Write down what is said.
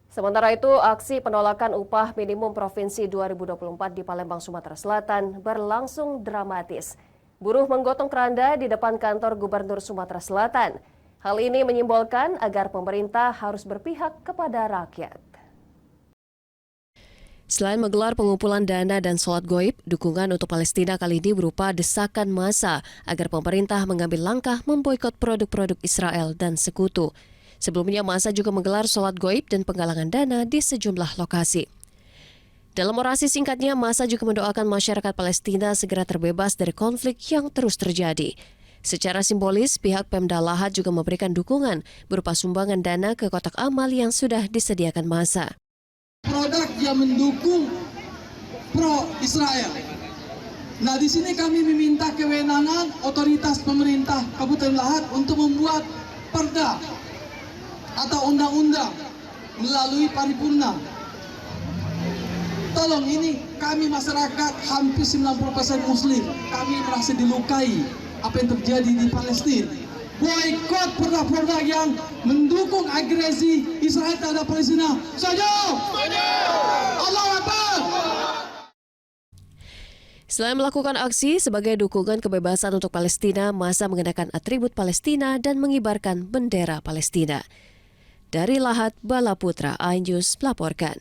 Sementara itu, aksi penolakan upah minimum Provinsi 2024 di Palembang, Sumatera Selatan berlangsung dramatis. Buruh menggotong keranda di depan kantor Gubernur Sumatera Selatan. Hal ini menyimbolkan agar pemerintah harus berpihak kepada rakyat. Selain menggelar pengumpulan dana dan sholat goib, dukungan untuk Palestina kali ini berupa desakan massa agar pemerintah mengambil langkah memboikot produk-produk Israel dan sekutu. Sebelumnya, massa juga menggelar sholat goib dan penggalangan dana di sejumlah lokasi. Dalam orasi singkatnya, massa juga mendoakan masyarakat Palestina segera terbebas dari konflik yang terus terjadi. Secara simbolis, pihak Pemda Lahat juga memberikan dukungan berupa sumbangan dana ke kotak amal yang sudah disediakan massa. Produk yang mendukung pro-Israel. Nah, di sini kami meminta kewenangan otoritas pemerintah Kabupaten Lahat untuk membuat perda atau undang-undang melalui paripurna. Tolong, ini kami masyarakat hampir 90% Muslim. Kami merasa dilukai apa yang terjadi di Palestina. Boikot produk-produk yang mendukung agresi Israel terhadap Palestina. Setuju? Allahu Akbar. Selain melakukan aksi sebagai dukungan kebebasan untuk Palestina, massa mengenakan atribut Palestina dan mengibarkan bendera Palestina. Dari Lahat, Bala Putra, iNews melaporkan.